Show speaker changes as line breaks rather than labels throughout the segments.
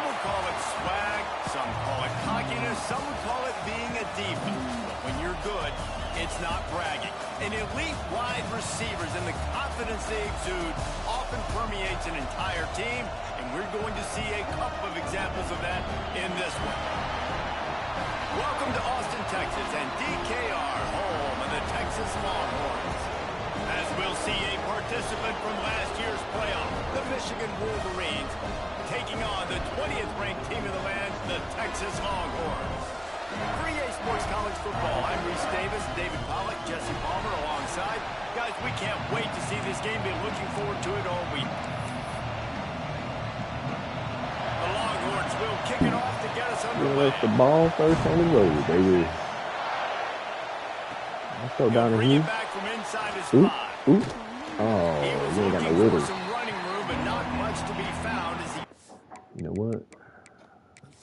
would call it swag, some call it cockiness, some would call it being a diva. But when you're good, it's not bragging. And elite wide receivers and the confidence they exude often permeates an entire team, and we're going to see a couple of examples of that in this one. Welcome to Austin, Texas, and DKR, home of the Texas Longhorns. As we'll see a participant from last year's playoff, the Michigan Wolverines, taking on the 20th ranked team in the land, the Texas Longhorns. For EA Sports College Football, I'm Reese Davis, David Pollack, Jesse Palmer alongside. Guys, we can't wait to see this game. Been looking forward to it all week. The Longhorns will kick it off to get us underway.
That's the ball first on the road, baby. Let's go down
bring
here.
it back from inside his
Ooh,
spot.
ooh.
He
Oh,
was
you ain't got no
looking for
rhythm.
some running room, but not much to be found as he...
You know what?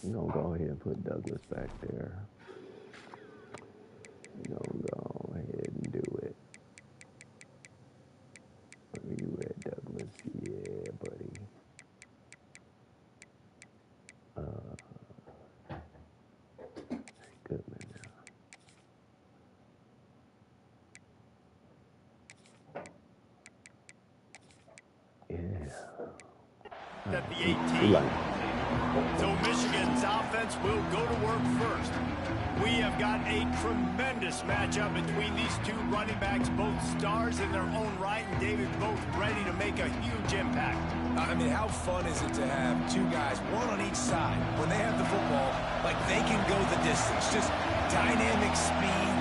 We're going to go ahead and put Douglas back there. We're going to go ahead and do it. Where you at, Douglas? Yeah, buddy. Good man now. Yeah.
At the
We
18.
like it.
So Michigan's offense will go to work first. We have got a tremendous matchup between these two running backs, both stars in their own right, and David, both ready to make a huge impact.
I mean, how fun is it to have two guys, one on each side, when they have the football, like they can go the distance. Just dynamic speed,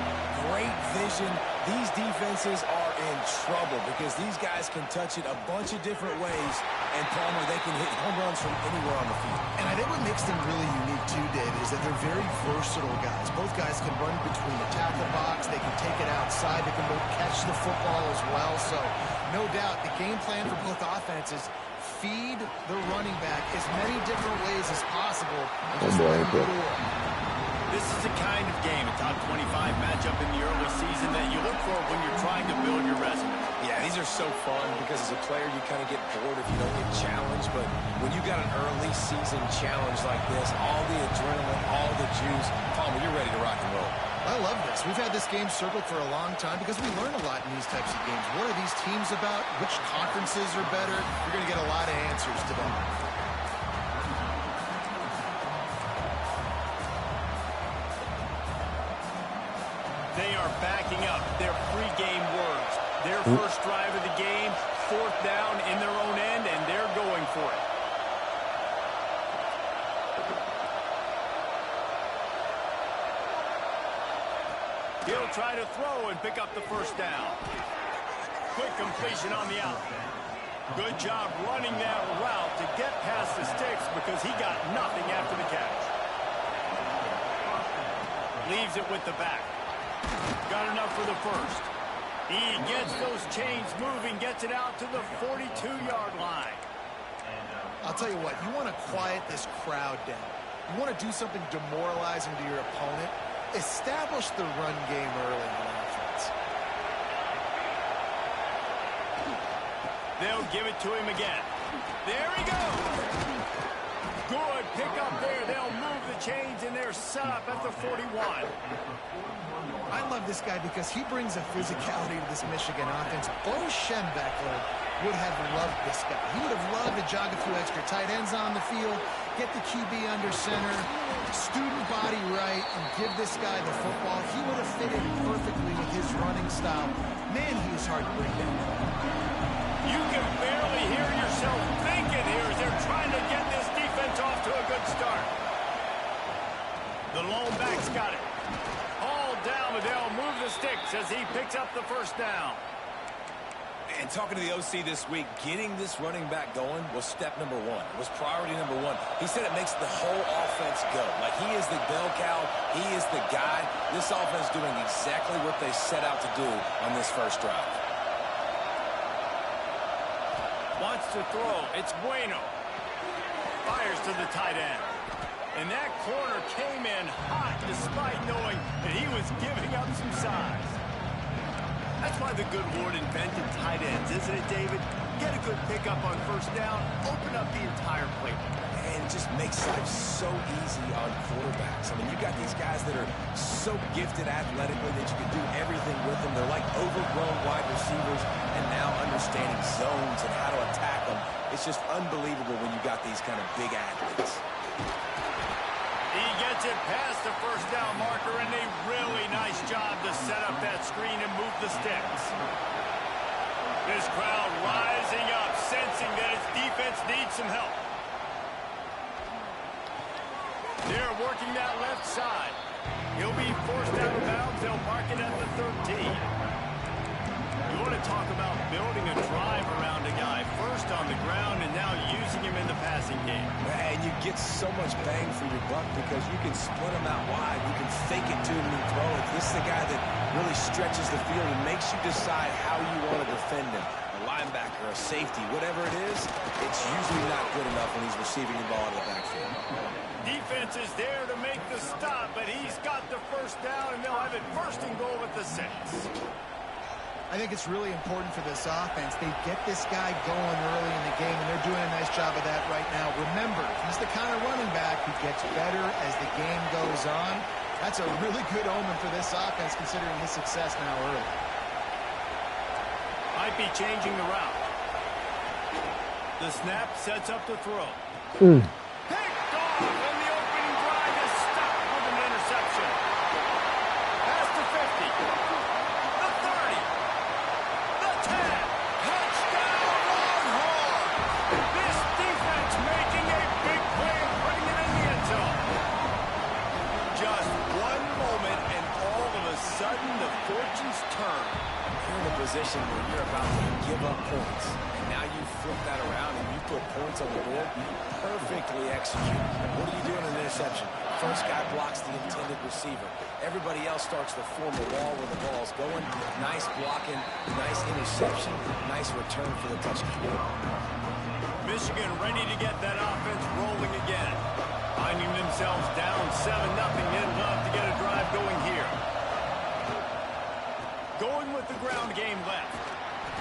great vision. These defenses are in trouble because these guys can touch it a bunch of different ways, and Palmer, they can hit home runs from anywhere on the field.
And I think what makes them really unique too, David, is that they're very versatile guys. Both guys can run between the tackle box, they can take it outside, they can both catch the football as well. So no doubt the game plan for both offenses, feed the running back as many different ways as possible and just let him go to work.
This is the kind of game, a top 25 matchup in the early season that you look for when you're trying to build your resume.
Yeah, these are so fun because as a player, you kind of get bored if you don't get challenged. But when you got an early season challenge like this, all the adrenaline, all the juice, Palmer, you're ready to rock and roll.
I love this. We've had this game circled for a long time because we learn a lot in these types of games. What are these teams about? Which conferences are better? You're going to get a lot of answers today.
They are backing up their pregame words. Their first drive of the game, fourth down in their own end, and they're going for it. He'll try to throw and pick up the first down. Quick completion on the out. Good job running that route to get past the sticks because he got nothing after the catch. Leaves it with the back. Got enough for the first. He gets those chains moving, gets it out to the 42-yard line.
I'll tell you what, you want to quiet this crowd down. You want to do something demoralizing to your opponent. Establish the run game early on offense.
They'll give it to him again. There he goes. Good pick up there. They'll move the chains, and they're set up at the 41.
I love this guy because he brings a physicality to this Michigan offense. Bo Schembechler would have loved this guy. He would have loved to jog a few extra tight ends on the field, get the QB under center, student body right, and give this guy the football. He would have fit in perfectly with his running style. Man, he is hard to bring down.
You can barely hear yourself thinking here as they're trying to get this defense off to a good start. The lone back's got it. All down, but they'll move the sticks as he picks up the first down.
And talking to the OC this week, getting this running back going was step number one. It was priority number one. He said it makes the whole offense go. Like he is the bell cow. He is the guy. This offense doing exactly what they set out to do on this first drive.
Wants to throw. It's Bueno. Fires to the tight end. And that corner came in hot despite knowing that he was giving up some size. That's why the good Lord invented tight ends, isn't it, David? Get a good pickup on first down, open up the entire plate.
And just makes life so easy on quarterbacks. I mean, you got these guys that are so gifted athletically that you can do everything with them. They're like overgrown wide receivers, and now understanding zones and how to attack them. It's just unbelievable when you got these kind of big athletes.
He gets it past the first down marker, and a really nice job to set up that screen and move the sticks. This crowd rising up, sensing that its defense needs some help. They're working that left side. He'll be forced out of bounds. They'll mark it at the 13. You want to talk about building a drive around a guy. First on the ground and now using him in the passing game.
And you get so much bang for your buck because you can split him out wide. You can fake it to him and throw it. This is the guy that really stretches the field and makes you decide how you want to defend him. A linebacker, a safety, whatever it is, it's usually not good enough when he's receiving the ball in the backfield.
Defense is there to make the stop, but he's got the first down, and they'll have it first and goal at the 6.
I think it's really important for this offense. They get this guy going early in the game, and they're doing a nice job of that right now. Remember, he's the kind of running back who gets better as the game goes on. That's a really good omen for this offense, considering his success now early.
Might be changing the route. The snap sets up the throw. Picked off, and the opening drive is stopped with an interception. Past the 50. The 30. The 10. Touchdown, Longhorn! This defense making a big play and putting it in the end zone. Just one moment, and all of a sudden, the fortunes turn.
You're in a position where you're about to give up points. And now you flip that around and you put points on the board. Perfectly executed. What do you do in an interception? First guy blocks the intended receiver. Everybody else starts to form a wall where the ball's going. Nice blocking, nice interception, nice return for the touchdown.
Michigan ready to get that offense rolling again. Finding themselves down 7-0. They'd love to get a drive going here. Going with the ground game left.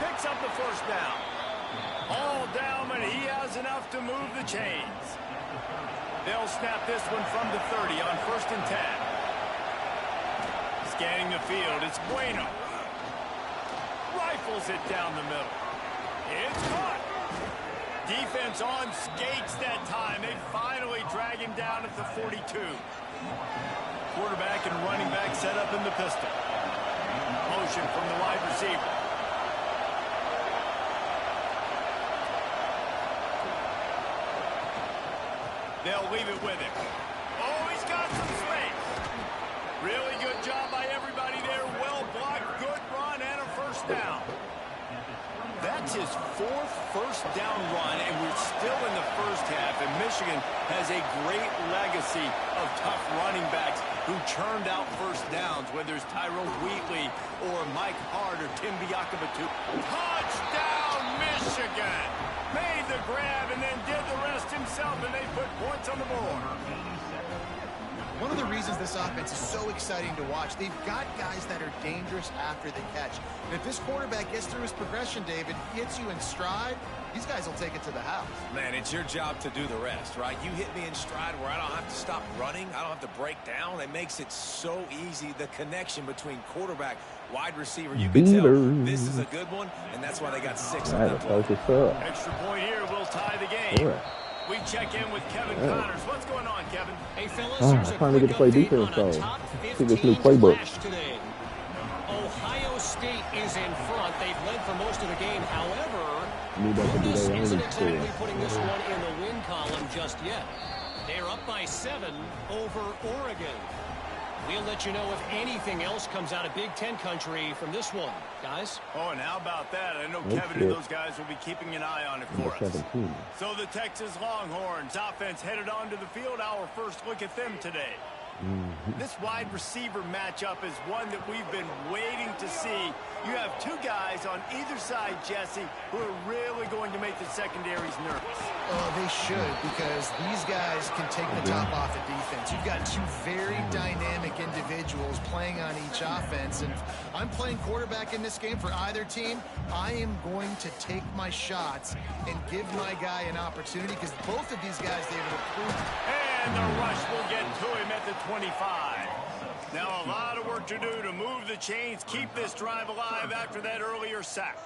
Picks up the first down. All down, but he has enough to move the chains. They'll snap this one from the 30 on 1st and 10. Scanning the field, it's Bueno. Rifles it down the middle. It's caught. Defense on skates that time. They finally drag him down at the 42. Quarterback and running back set up in the pistol. Motion from the wide receiver. They'll leave it with him. Oh, he's got some space. Really good job by everybody there. Well blocked, good run, and a first down. That's his 4th first down run, and we're still in the first half, and Michigan has a great legacy of tough running backs who churned out first downs, whether it's Tyrone Wheatley or Mike Hart or Tim Biakabatu. Touchdown, Michigan! Made the grab and then did the rest himself, and they put points on the board.
One of the reasons this offense is so exciting to watch, they've got guys that are dangerous after the catch. And if this quarterback gets through his progression, David, hits you in stride, these guys will take it to the house.
Man, it's your job to do the rest, right? You hit me in stride where I don't have to stop running. I don't have to break down. It makes it so easy, the connection between quarterback, wide receiver. You can tell this is a good one, and that's why they got 6 on that play.
Extra point here will tie the game. We check in with Kevin Connors. What's going on, Kevin?
Hey, fellas, here's a
finally get to play defense,
on a
so
top
see this new
15
playbook.
flash today. Ohio State is in front. They've led for most of the game. However, Lewis isn't exactly putting this one in the win column just yet. They're up by 7 over Oregon. We'll let you know if anything else comes out of Big Ten country from this one, guys.
Oh, and how about that? I know Kevin and those guys will be keeping an eye on it for us. 17. So the Texas Longhorns offense headed onto the field. Our first look at them today. This wide receiver matchup is one that we've been waiting to see. You have 2 guys on either side, Jesse, who are really going to make the secondaries nervous.
Oh, they should, because these guys can take the top off the defense. You've got 2 very dynamic individuals playing on each offense. And I'm playing quarterback in this game for either team. I am going to take my shots and give my guy an opportunity because both of these guys, they've improved.
And the rush will get to him at the 25. Now a lot of work to do to move the chains, keep this drive alive after that earlier sack.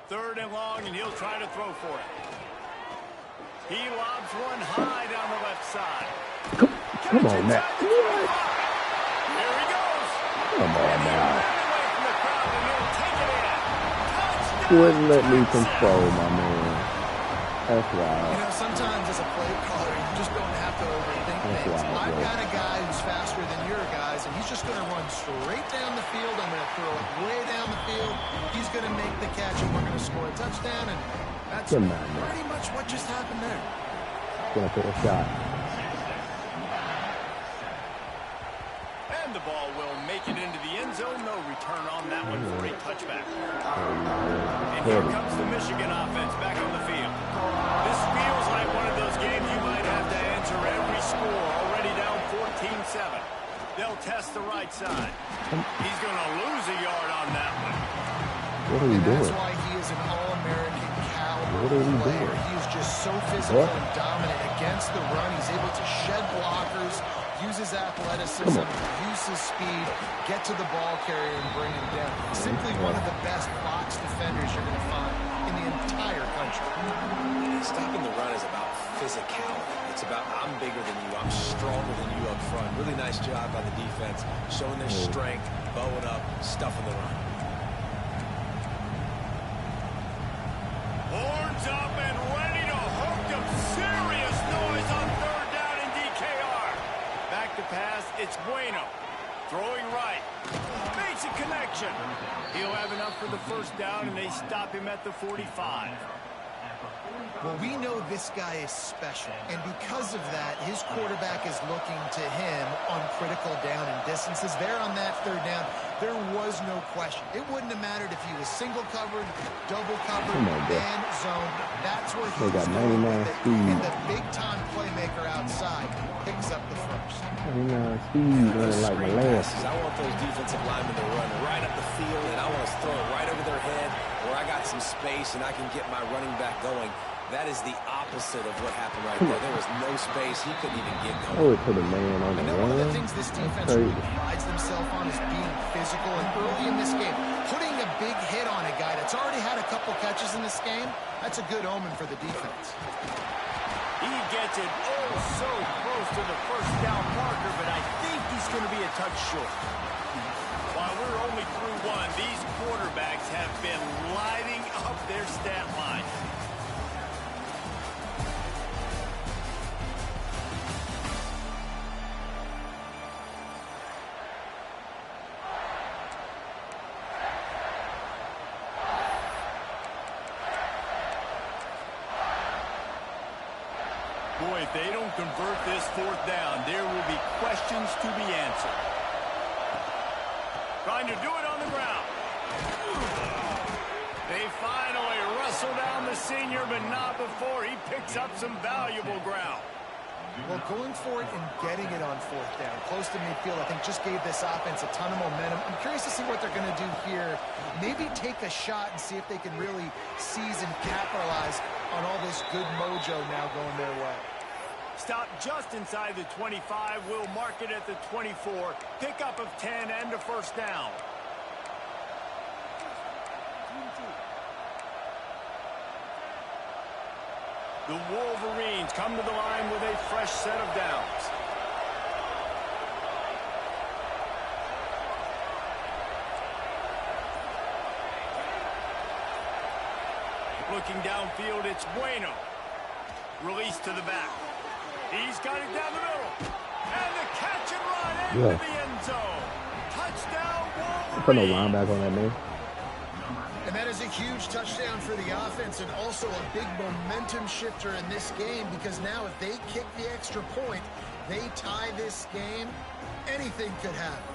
Third and long, and he'll try to throw for it. He lobs one high down the left side.
Come on, Matt.
There he goes.
Come on, Matt.
He
wouldn't let me control my man. That's wild.
You know, sometimes as a play caller, you just don't have to overthink things. I've got a guy who's faster than your guys, and he's just going to run straight down the field. I'm going to throw it way down the field. He's going to make the catch, and we're going to score a touchdown. And that's pretty much what just happened there.
Going to put a shot.
And the ball will make it into the end zone. No return on that one for a touchback. And here comes the Michigan offense back on the field. This feels like one of those games you might have to answer every score. Already down 14-7. They'll test the right side. He's going to lose a yard on that one.
What are we doing?
That's why he is an All-American caliber
What are we
player.
doing?
He is just so physical and dominant against the run. He's able to shed blockers, use his athleticism, use his speed, get to the ball carrier and bring him down. Simply one of the best box defenders you're going to find in the entire country.
Stopping the run is about physicality. It's about I'm bigger than you, I'm stronger than you up front. Really nice job by the defense, showing their strength, bowing up, stuffing the run.
Horns up and ready to hook up serious noise on third down in DKR. Back to pass, it's Bueno. Throwing right. Makes a connection. He'll have enough for the first down, and they stop him at the 45.
Well, we know this guy is special, and because of that, his quarterback is looking to him on critical down and distances. There on that third down, there was no question. It wouldn't have mattered if he was single covered, double covered, man zone. That's where he was going with it. And the big-time playmaker outside picks up the first.
99 speed, running like my last.
I want those defensive linemen to run right up the field, and I want to throw it right over their head where I got some space and I can get my running back going. That is the opposite of what happened right there. There was no space. He couldn't even get going.
Oh, it put a man on the run.
One of the things this defense really prides themselves on is being physical. And early in this game, putting a big hit on a guy that's already had a couple catches in this game, that's a good omen for the defense.
He gets it so close to the first down marker, but I think he's going to be a touch short. While we're only through one, these quarterbacks have been lighting up their stat line. Boy, if they don't convert this fourth down, there will be questions to be answered. Trying to do it on the ground. They finally wrestle down the senior, but not before he picks up some valuable ground.
Well, going for it and getting it on fourth down, close to midfield, I think just gave this offense a ton of momentum. I'm curious to see what they're going to do here. Maybe take a shot and see if they can really seize and capitalize on all this good mojo now going their way.
Stop just inside the 25. We'll mark it at the 24. Pickup of 10 and a first down. The Wolverines come to the line with a fresh set of downs. Looking downfield, it's Bueno. Release to the back. He's got it down the middle. And the catch and run into the end zone. Touchdown, Wolverines.
Put no linebacker on that man.
And that is a huge touchdown for the offense and also a big momentum shifter in this game because now if they kick the extra point, they tie this game, anything could happen.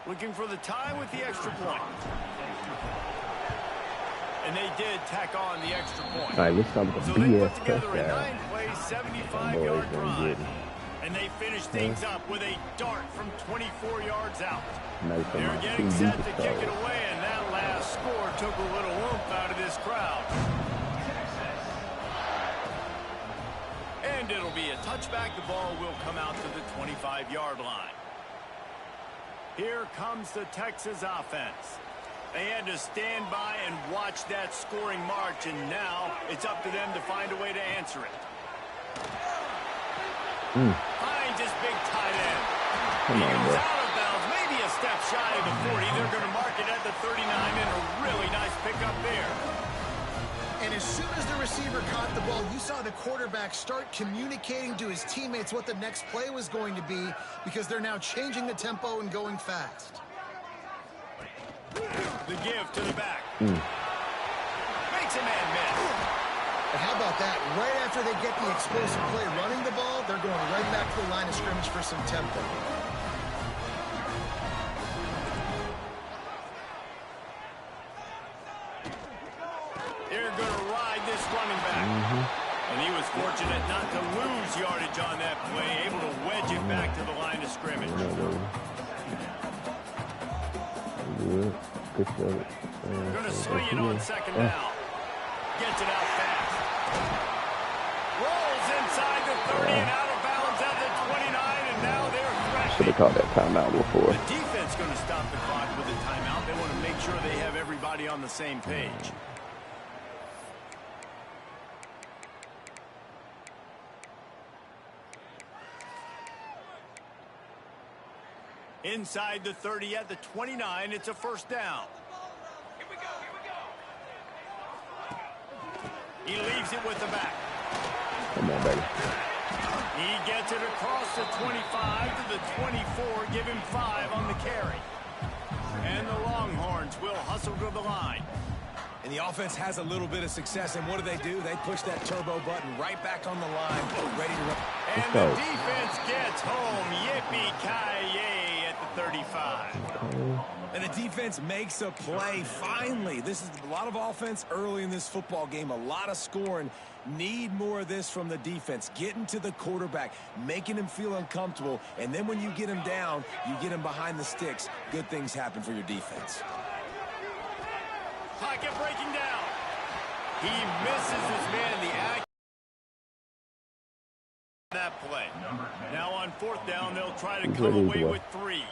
Looking for the tie with the extra point. And they did tack on the extra point.
All right, let's talk about
so
the
they
BS
put together a
touchdown.
9-play, 75-yard drive. And they finished things up with a dart from 24 yards out. They're getting set to kick it away, and that last score took a little oomph out of this crowd. And it'll be a touchback. The ball will come out to the 25-yard line. Here comes the Texas offense. They had to stand by and watch that scoring march, and now it's up to them to find a way to answer it. Finds his big tight end. He goes out of bounds, maybe a step shy of the 40. They're going to mark it at the 39, and a really nice pickup there.
And as soon as the receiver caught the ball, you saw the quarterback start communicating to his teammates what the next play was going to be, because they're now changing the tempo and going fast.
The give to the back. Makes a man miss.
And how about that? Right after they get the explosive play running the ball, they're going right back to the line of scrimmage for some tempo.
They're going to ride this running back. And he was fortunate not to lose yardage on that play, able to wedge it back to the line of scrimmage. Going to swing it on second down. Gets it out fast. Rolls inside the 30 and out of bounds at the 29, and now they're threatening.
Should have called that timeout before.
The defense going to stop the clock with a timeout. They want to make sure they have everybody on the same page. Inside the 30 at the 29, it's a first down. Here we go. He leaves it with the back.
Come on, baby.
He gets it across the 25 to the 24, give him 5 on the carry. And the Longhorns will hustle to the line.
And the offense has a little bit of success, and what do? They push that turbo button right back on the line, ready to run.
And the defense gets home. Yippee-ki-yay at the 35.
And the defense makes a play, finally. This is a lot of offense early in this football game, a lot of scoring. Need more of this from the defense. Getting to the quarterback, making him feel uncomfortable, and then when you get him down, you get him behind the sticks. Good things happen for your defense.
Pocket breaking down. He misses his man. The act that play. Now on fourth down, they'll try to come away with 3.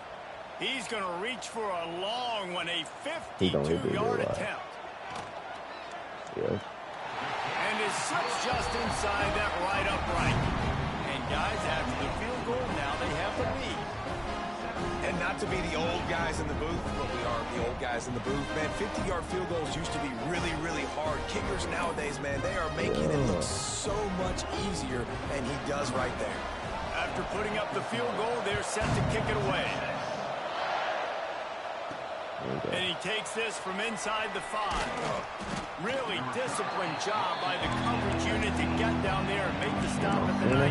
He's going to reach for a long one, a 52-yard attempt.
Yeah.
And it slips just inside that right upright. And guys, after the field goal, now they have the lead.
And not to be the old guys in the booth, but we are the old guys in the booth, man. 50-yard field goals used to be really, really hard. Kickers nowadays, man, they are making it look so much easier, and he does right there.
After putting up the field goal, they're set to kick it away. And he takes this from inside the 5. Really disciplined job by the coverage unit to get down there and make the stop at the 19.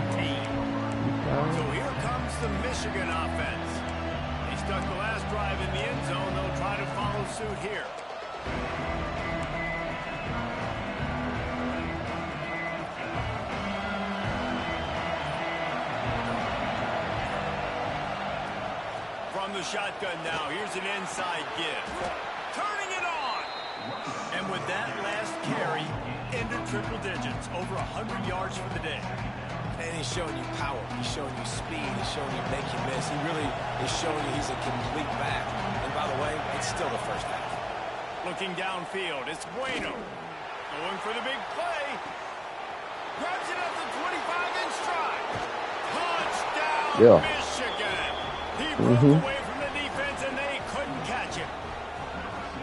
So here comes the Michigan offense. They stuck the last drive in the end zone. They'll try to follow suit here. From the shotgun now, here's an inside give. Turning it on! And with that last carry, into triple digits, over 100 yards for the day.
And he's showing you power. He's showing you speed. He's showing you make you miss. He really is showing you he's a complete back. And by the way, it's still the first half.
Looking downfield, it's Bueno. Going for the big play. Grabs it up to 25 in stride. Touchdown, Michigan. He broke away from the defense, and they couldn't catch him.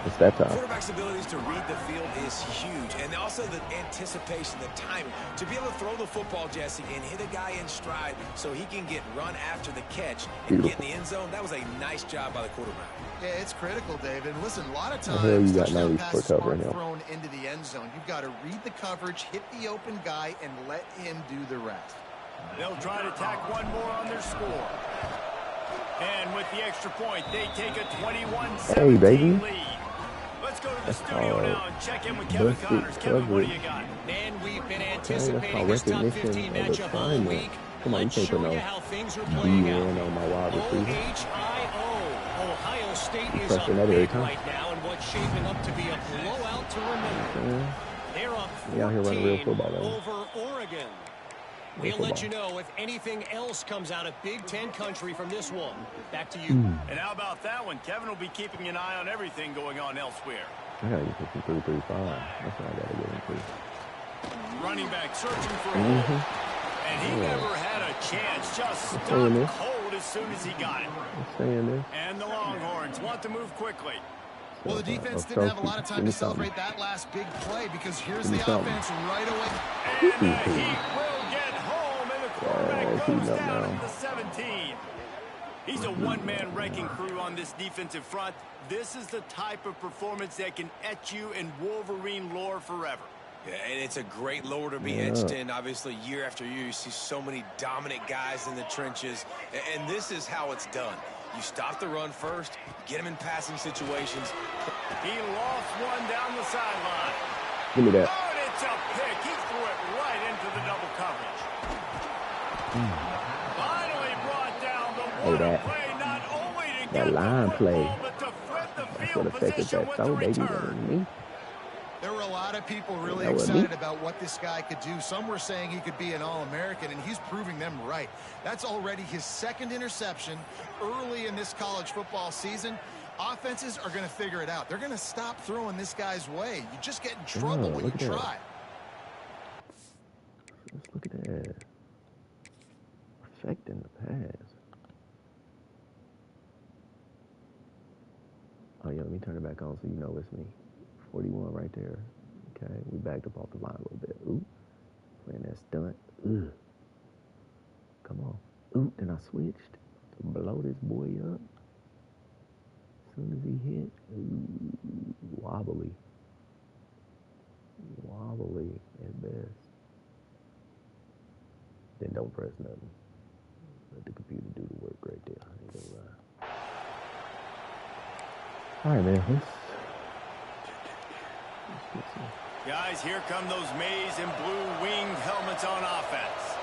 It's that time.
Quarterback's abilities to read the field is huge, and also the anticipation, the timing. To be able to throw the football, Jesse, and hit a guy in stride so he can get run after the catch and get in the end zone, that was a nice job by the quarterback.
Yeah, it's critical, David. Listen, a lot of times touchdown passes aren't thrown into the end zone. You've got to read the coverage, hit the open guy, and let him do the rest.
They'll try to tack one more on their score. And with the extra point, they take a 21-17 lead. Let's go to the studio now and check in with Kevin Connors. Kevin, what do you got?
Man, we've been anticipating this top 15 matchup all week. Let's show you how things are playing out. Ohio State is up big right now, and what's shaping up to be a blowout to remember. They're up 14 over Oregon. We'll let you know if anything else comes out of Big Ten country from this one. Back to you.
And how about that one? Kevin will be keeping an eye on everything going on elsewhere.
I gotta get some 3-3-5. That's what I gotta get into.
Running back searching for a hole. And he never had a chance. Just stopped cold as soon as he got it. And the Longhorns want to move quickly.
Well, the defense didn't have a lot of time to celebrate that last big play because here's the offense right away.
And the Heat will get home, and the quarterback goes down at the 17. He's a one-man wrecking crew on this defensive front. This is the type of performance that can etch you in Wolverine lore forever.
Yeah, and it's a great lore to be etched in. Obviously, year after year, you see so many dominant guys in the trenches, and this is how it's done. You stop the run first, get him in passing situations.
He lost one down the sideline.
Give me that.
Oh, and it's a pick. He threw it right into the double coverage. Finally brought down the one play, not only to get
line
the football, but to flip the field position with the return.
There were a lot of people really excited about what this guy could do. Some were saying he could be an All-American, and he's proving them right. That's already his second interception early in this college football season. Offenses are going to figure it out. They're going to stop throwing this guy's way. You just get in trouble when you try.
Let's look at that. Affecting the pass. Oh, yeah, let me turn it back on so you know it's me. 41 right there. Okay, we backed up off the line a little bit. Ooh, playing that stunt. Ugh. Come on. Ooh, then I switched to blow this boy up. As soon as he hit, ooh, wobbly. Wobbly at best. Then don't press nothing. Let the computer do the work right there. I ain't gonna lie. All right, man. Let's
Guys, here come those maize and blue winged helmets on offense.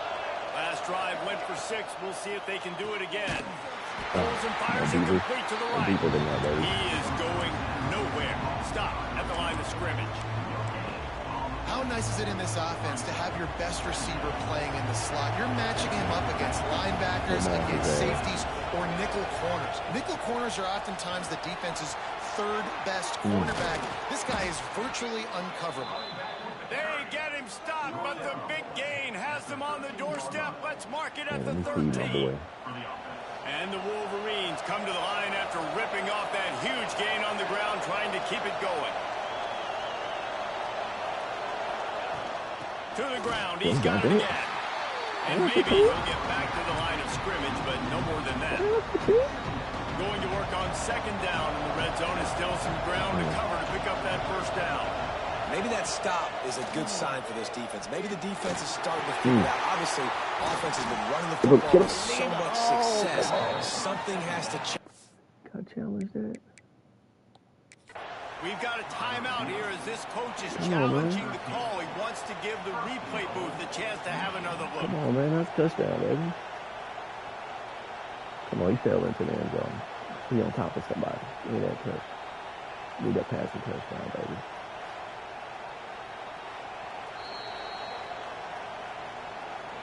Last drive went for 6. We'll see if they can do it again. Throws and fires it complete to the right. He is going nowhere. Stop at the line of scrimmage.
How nice is it in this offense to have your best receiver playing in the slot? You're matching him up against linebackers, against safeties, or nickel corners. Nickel corners are oftentimes the defense's third best cornerback. This guy is virtually uncoverable.
They get him stopped, but the big gain has them on the doorstep. Let's mark it at the 13. And the Wolverines come to the line after ripping off that huge gain on the ground, trying to keep it going. To the ground, he's got it again. And maybe he'll get back to the line of scrimmage, but no more than that. Going to work on second down in the red zone. Is still some ground to cover to pick up that first down.
Maybe that stop is a good sign for this defense. Maybe the defense is starting to figure it out. Obviously, offense has been running the football with so much success. Something has to change.
Got challenged that.
We've got a timeout here as this coach is challenging the call. He wants to give the replay booth the chance to have another look.
Come on, man. That's touchdown, baby. Come on, he fell into the end zone. He on top of somebody. Give me that touch. Need that passing touchdown, baby.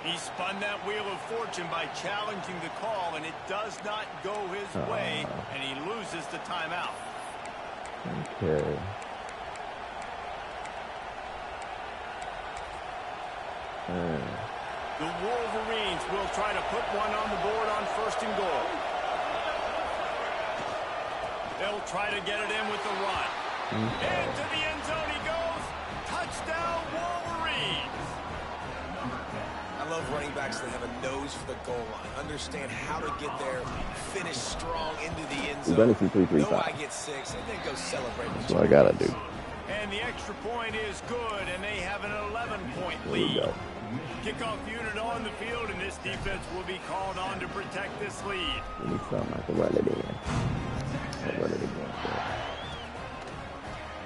He spun that wheel of fortune by challenging the call, and it does not go his way, and he loses the timeout.
Okay.
The Wolverines will try to put one on the board on 1st and goal. They'll try to get it in with the run. Into the end zone he goes. Touchdown, Wolverines.
I love running backs that have a nose for the goal line. Understand how to get there, finish strong into the end zone. Know I get 6, and then go celebrate.
That's what I gotta do.
And the extra point is good, and they have an 11-point lead. Kickoff unit on the field, and this defense will be called on to protect this lead.
We need something I can run it in. I'll run it again.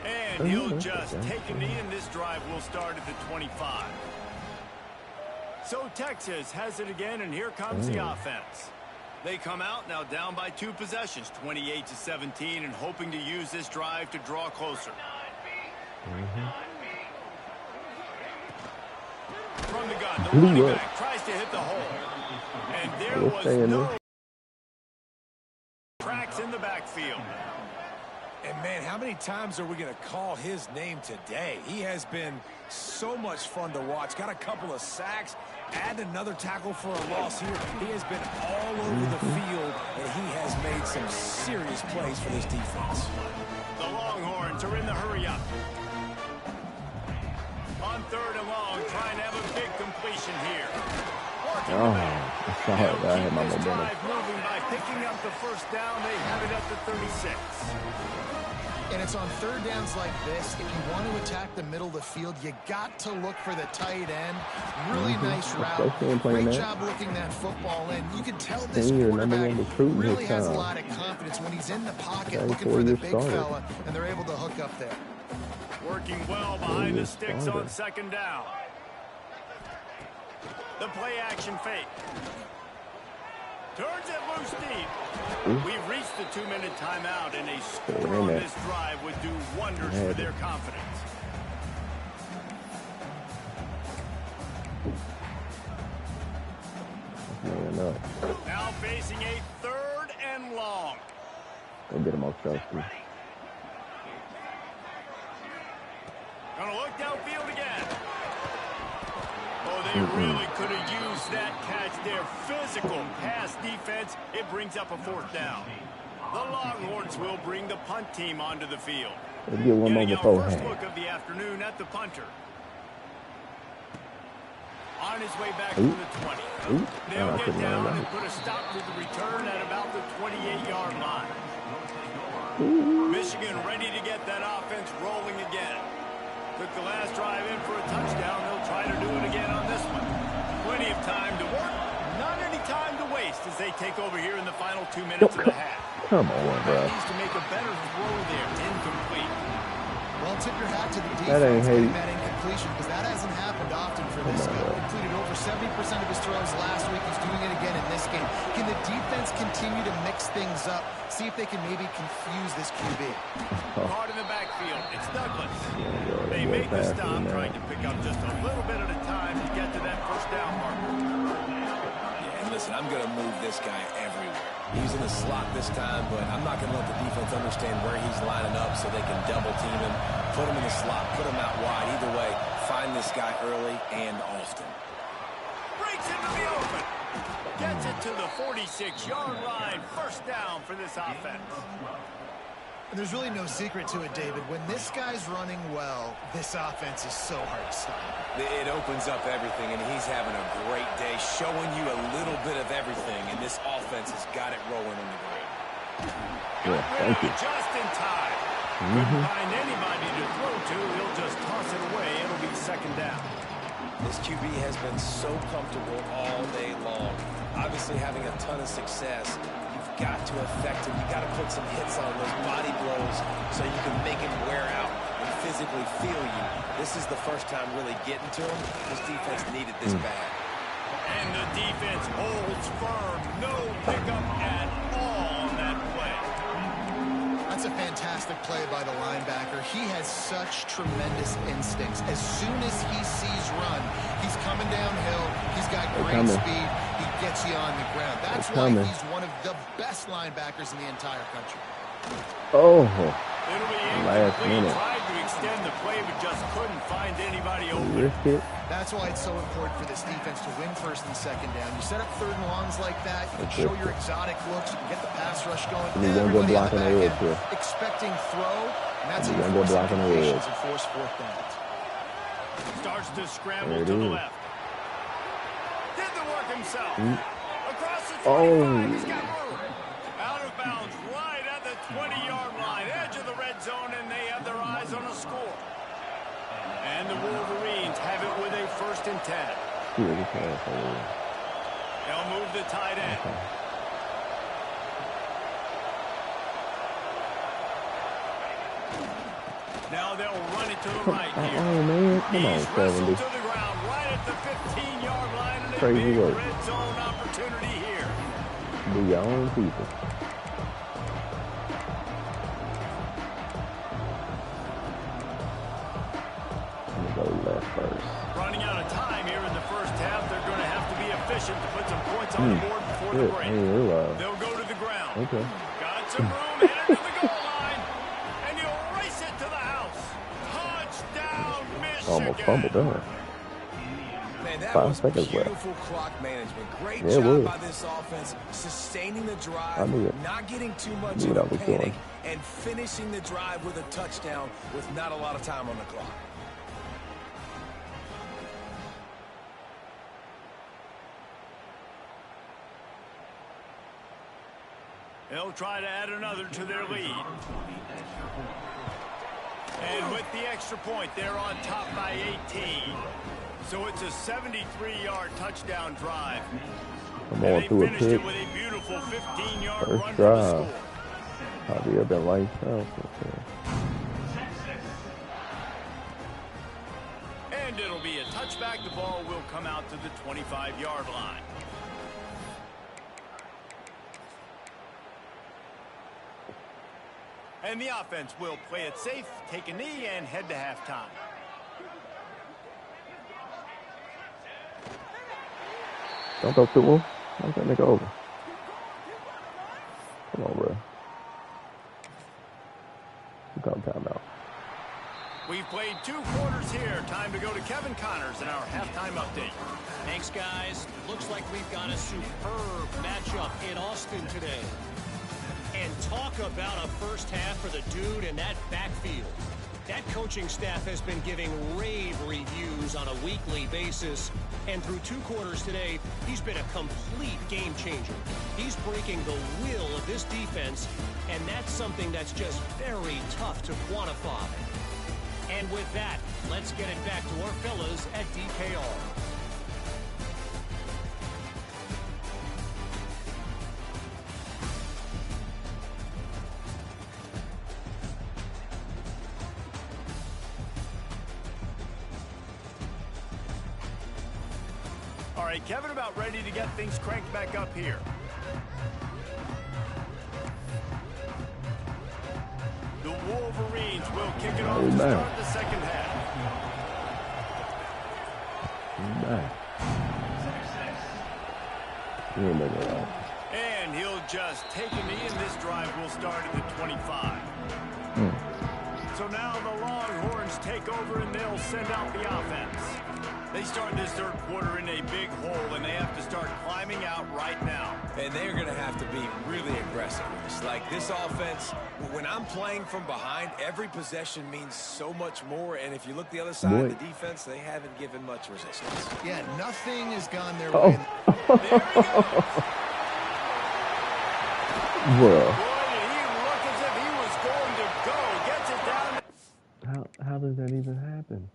And he'll just take a knee, and this drive will start at the 25. So Texas has it again, and here comes the offense. They come out now down by 2 possessions, 28-17, and hoping to use this drive to draw closer. From the gun, the running back tries to hit the hole. And there was no cracks in the backfield.
And, man, how many times are we going to call his name today? He has been so much fun to watch. Got a couple of sacks. Add another tackle for a loss here. He has been all over the field, and he has made some serious plays for this defense.
The Longhorns are in the hurry-up. On 3rd and long, trying to have a big completion here.
Oh, I saw it. I had my momentum.
Moving by picking up the first down. They have it at the 36.
And it's on 3rd downs like this. If you want to attack the middle of the field, you got to look for the tight end. Really nice route. Great job looking that football in. You can tell this quarterback really has a lot of confidence when he's in the pocket looking for the big fella, and they're able to hook up there.
Working well behind the sticks on 2nd down. The play action fake. Turns it loose deep. We've reached the 2-minute timeout, and a score on this drive would do wonders for their confidence. Now facing a 3rd and long.
Go get him off Chelsea.
Gonna look downfield again. Oh, they really could have used that catch there. Physical pass defense. It brings up a 4th down. The Longhorns will bring the punt team onto the field.
Let's get one more before
first look of the afternoon at the punter. On his way back to the 20. They'll get down and put a stop to the return at about the 28-yard line. Michigan ready to get that offense rolling again. Took the last drive in for a touchdown. They'll try to do it again on this one. Plenty of time to work. Not any time to waste as they take over here in the final 2 minutes of the half.
Come on, bro.
Needs to make a better throw there. Incomplete.
Well, tip your hat to the defense getting that incompletion, because that hasn't happened often for this guy. Completed over 70% of his throws last week. He's doing it again in this game. Can the defense continue to mix things up? See if they can maybe confuse this QB.
Caught in the backfield. It's Douglas. They make the stop, trying to pick up just a little bit at a time to get to that first down marker.
Yeah, and listen, I'm going to move this guy everywhere. He's in the slot this time, but I'm not going to let the defense understand where he's lining up so they can double team him, put him in the slot, put him out wide. Either way, find this guy early and often.
Breaks into the open. Gets it to the 46-yard line. First down for this offense.
There's really no secret to it, David. When this guy's running well, this offense is so hard to stop.
It opens up everything, and he's having a great day, showing you a little bit of everything, and this offense has got it rolling in the ground.
Yeah, thank you.
Just in time. Couldn't find anybody to throw to. He'll just toss it away. It'll be 2nd down.
This QB has been so comfortable all day long. Obviously having a ton of success. You've got to affect him. You've got to put some hits on those body blows so you can make him wear out and physically feel you. This is the first time really getting to him. This defense needed this bad.
And the defense holds firm. No pickup at all on that play.
That's a fantastic play by the linebacker. He has such tremendous instincts. As soon as he sees run, he's coming downhill. He's got great speed. He gets you on the ground. That's why he's one of the best linebackers in the entire country.
Oh,
It'll be
last minute.
Tried to extend the play, but just couldn't find anybody open.
That's why it's so important for this defense to win 1st and 2nd down. You set up 3rd and longs like that. You can show your exotic looks. You can get the pass rush going. Everybody on the back end expecting throw, and that's how you force completions and force 4th downs.
Starts to scramble to the left. Did the work himself. Across the 25. He's got room. Out of bounds right at the 20-yard line. Edge of the red zone, and they have their eyes on a score. And the Wolverines have it with a 1st and 10.
Yeah, just pass.
They'll move the tight end.
Okay.
Now they'll run it to the right here.
Oh, man. Come on,
He's
70.
wrestled to the ground right at the 15-yard line, and a
Crazy
big
work.
red zone opportunity here.
Do your own people. I'm going to go left first.
Running out of time here in the first half. They're going to have to be efficient to put some points on the board before the break. They'll go to the ground.
Okay.
Got some room, headed to the goal line, and he'll race it to the house. Touchdown, Michigan.
Almost fumbled that.
Man, that
5
was
seconds
beautiful clock management. Great
Yeah,
job by this offense, sustaining the drive, not getting too much in a panic, and finishing the drive with a touchdown with not a lot of time on the clock.
They'll try to add another to their lead. And with the extra point, they're on top by 18. So it's a 73-yard touchdown drive.
I'm on through a pick.
It with a beautiful 15-yard run
First
for the score.
drive. Probably have been lights out.
And it'll be a touchback. The ball will come out to the 25-yard line. And the offense will play it safe, take a knee, and head to halftime.
Don't go through him. Don't that nigga over. Come on, bro. You call timeout.
We've played 2 quarters here. Time to go to Kevin Connors in our halftime update.
Thanks, guys. Looks like we've got a superb matchup in Austin today. And talk about a first half for the dude in that backfield. That coaching staff has been giving rave reviews on a weekly basis. And through 2 quarters today, he's been a complete game changer. He's breaking the will of this defense, and that's something that's just very tough to quantify. And with that, let's get it back to our fellas at DKR.
All right, Kevin, about ready to get things cranked back up here. The Wolverines will kick it off to start the second half. And he'll just take a knee, and this drive will start at the 25. So now the Longhorns take over, and they'll send out the offense. They start this third quarter in a big hole, and they have to start climbing out right now.
And they're going to have to be really aggressive. Like this offense, when I'm playing from behind, every possession means so much more. And if you look the other side of the defense, they haven't given much resistance.
Yeah, nothing has gone their way.
There we go.
Well,
Boy, did he look as if he was going to go. Gets it down.
how does that even happen?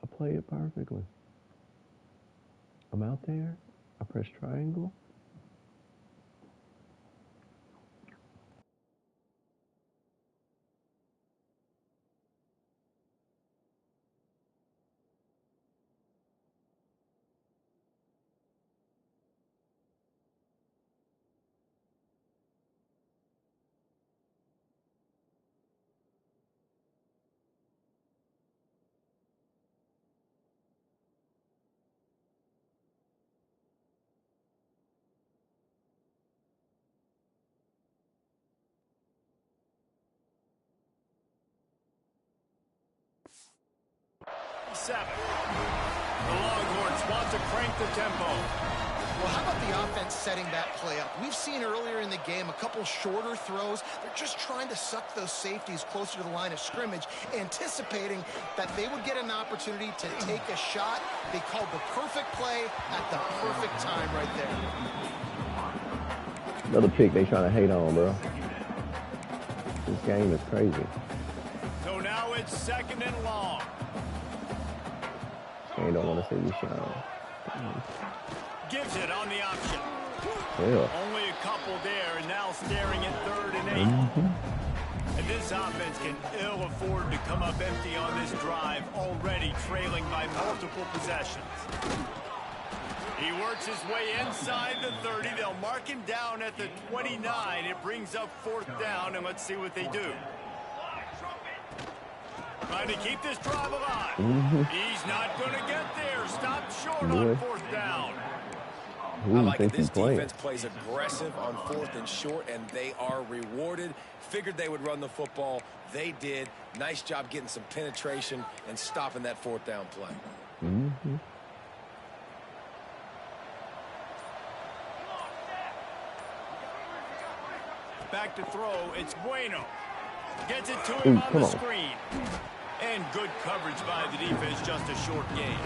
I play it perfectly. I'm out there. I press triangle.
The Longhorns want to crank the tempo.
Well, how about the offense setting that play up? We've seen earlier in the game a couple shorter throws. They're just trying to suck those safeties closer to the line of scrimmage, anticipating that they would get an opportunity to take a shot. They called the perfect play at the perfect time right there.
Another pick they trying to hate on, bro. This game is crazy.
So now it's 2nd and long.
They don't want to see me shine.
Gives it on the option.
Yeah.
Only a couple there, and now staring at 3rd and 8. And this offense can ill afford to come up empty on this drive, already trailing by multiple possessions. He works his way inside the 30. They'll mark him down at the 29. It brings up 4th down, and let's see what they do. Trying to keep this drive alive. He's not going to get there. Stopped short on 4th down.
I like it. This defense plays aggressive on 4th and short, and they are rewarded. Figured they would run the football. They did. Nice job getting some penetration and stopping that 4th down play.
Back to throw. It's Bueno. Gets it to him on the screen. And good coverage by the defense. Just a short game.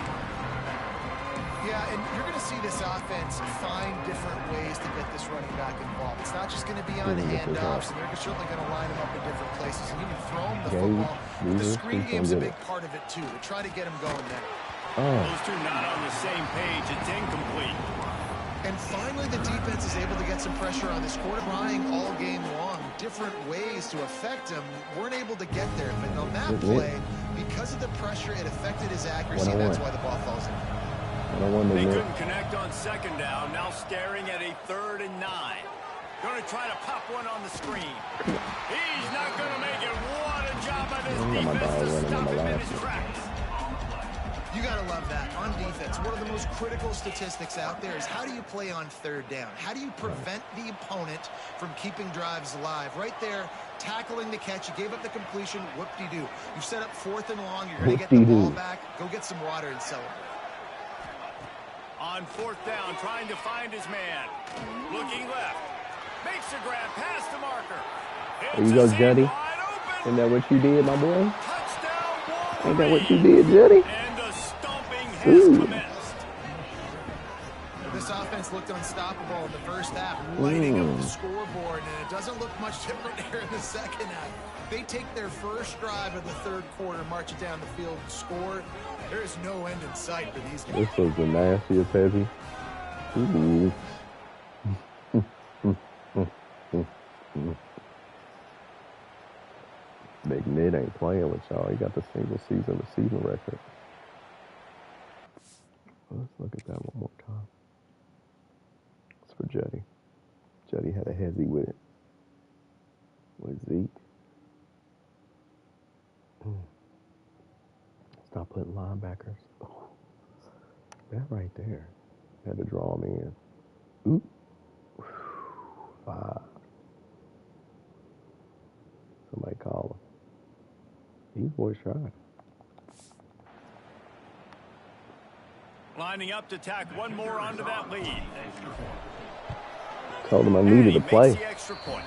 Yeah, and you're going to see this offense find different ways to get this running back involved. It's not just going to be on handoffs, and they're certainly going to line him up in different places. And you can throw him the football, but the screen game's a big part of it, too, to try to get him going there.
Those two not on the same page. It's incomplete.
And finally, the defense is able to get some pressure on this quarter, trying all game long, different ways to affect him. Weren't able to get there, but on that play, because of the pressure, it affected his accuracy, and that's why the ball falls in.
They couldn't connect on 2nd down. Now staring at a 3rd and 9. Going to try to pop one on the screen. He's not going to make it. What a job by this defense to stop him in his tracks.
You got to love that. On defense, one of the most critical statistics out there is how do you play on 3rd down? How do you prevent the opponent from keeping drives alive? Right there, tackling the catch. You gave up the completion. Whoop-de-doo. You've set up 4th and long. You're going to get the ball back. Go get some water and celebrate.
On 4th down, trying to find his man. Looking left. Makes a grab past the marker.
There you go, Juddy. Isn't that what you did, my boy?
Touchdown,
ain't that what you did, Juddy?
And the stomping has commenced.
This offense looked unstoppable in the first half, lighting up the scoreboard, and it doesn't look much different here in the second half. They take their first drive of the 3rd quarter, march it down the field, and score. There is no end in sight for these guys.
This was the nastiest heavy. Big Mid ain't playing with y'all. He got the single season receiving record. Let's look at that one more time. It's for Jetty. Jetty had a hezzy with it. With Zeke. Stop putting linebackers. Oh, that right there. Had to draw him in. Oop. 5. Somebody call him. These boys shy.
Lining up to tack one more onto that lead.
Told him I needed to play.
The extra point.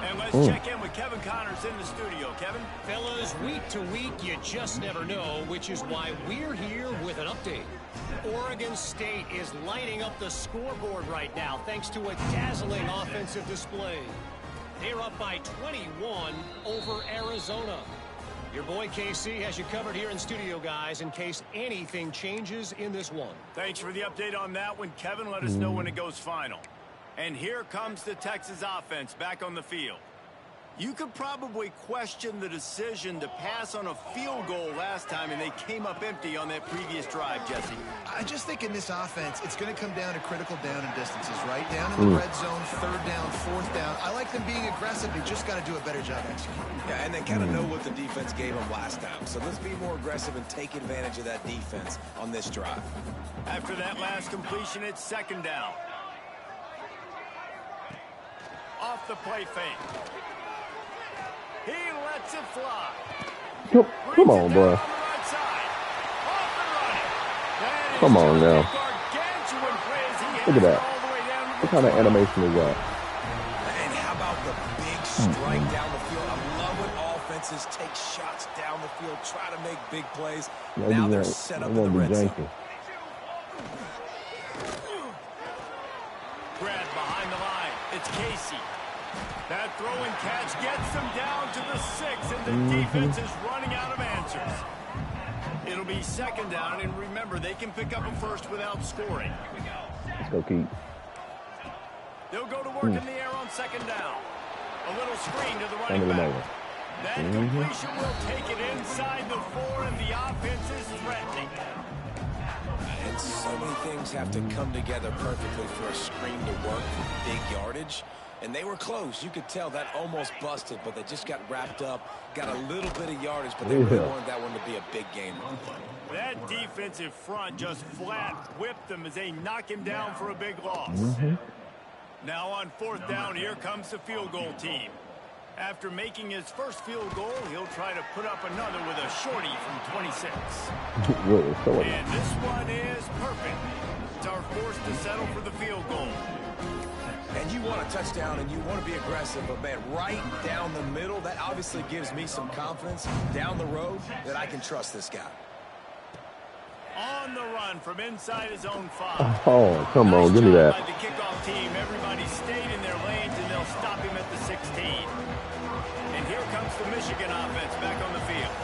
And let's check in with Kevin Connors in the studio. Kevin?
Fellas, week to week, you just never know, which is why we're here with an update. Oregon State is lighting up the scoreboard right now thanks to a dazzling offensive display. They're up by 21 over Arizona. Your boy KC has you covered here in studio, guys, in case anything changes in this one.
Thanks for the update on that one, Kevin. Let us know when it goes final. And here comes the Texas offense back on the field. You could probably question the decision to pass on a field goal last time, and they came up empty on that previous drive, Jesse.
I just think in this offense, it's going to come down to critical down and distances, right? Down in the red zone, 3rd down, 4th down. I like them being aggressive. They just got to do a better job executing.
Yeah, and they kind of know what the defense gave them last time. So let's be more aggressive and take advantage of that defense on this drive.
After that last completion, it's 2nd down. Off the play fake. He lets it fly.
Come on, bro. Come on now. Look at that. What kind of animation is that?
And how about the big strike down the field? I love when offenses take shots down the field, try to make big plays. Now they're set up in the red zone.
Grab behind the line. It's Casey. That throw and catch gets them down to the 6, and the defense is running out of answers. It'll be second down, and remember, they can pick up a first without scoring.
Let's go, Keith.
They'll go to work in the air on second down. A little screen to the running back. That completion will take it inside the 4, and the offense is threatening.
And so many things have to come together perfectly for a screen to work for big yardage. And they were close. You could tell that almost busted, but they just got wrapped up, got a little bit of yardage, but they really wanted that one to be a big game.
That defensive front just flat whipped them as they knock him down for a big loss. Now on fourth down, here comes the field goal team. After making his first field goal, he'll try to put up another with a shorty from 26. And this one is perfect. It's our force to settle for the field goal.
And you want a touchdown and you want to be aggressive, but man, right down the middle, that obviously gives me some confidence down the road that I can trust this guy.
On the run from inside his own 5.
Oh, come on, give me that.
By the kickoff team, everybody stayed in their lanes, and they'll stop him at the 16. And here comes the Michigan offense back on the field.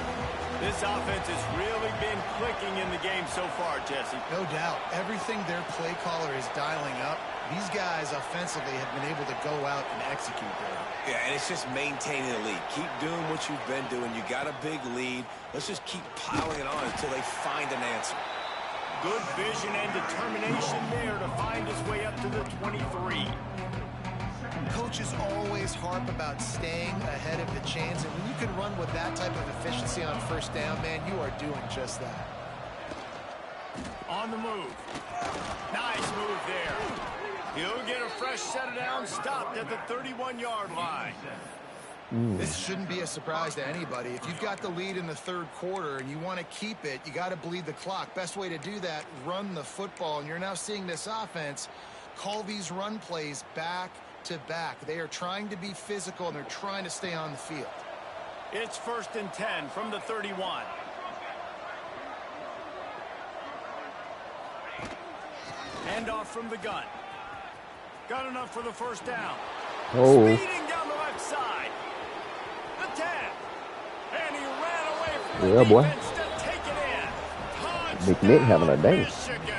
This offense has really been clicking in the game so far, Jesse.
No doubt. Everything their play caller is dialing up, these guys offensively have been able to go out and execute there.
Yeah, and it's just maintaining the lead. Keep doing what you've been doing. You got a big lead. Let's just keep piling it on until they find an answer.
Good vision and determination there to find his way up to the 23.
Coaches always harp about staying ahead of the chains, and when you can run with that type of efficiency on first down, man, you are doing just that.
On the move. Nice move there. He'll get a fresh set of downs, stopped at the 31-yard line.
This shouldn't be a surprise to anybody. If you've got the lead in the third quarter and you want to keep it, you got to bleed the clock. Best way to do that, run the football. And you're now seeing this offense call these run plays back to back. They are trying to be physical, and they're trying to stay on the field.
It's 1st and 10 from the 31. Handoff from the gun. Got enough for the first down. Speeding down the left side. The 10. And he ran away from the defense to take it in.
Big Nick having a day.
Michigan.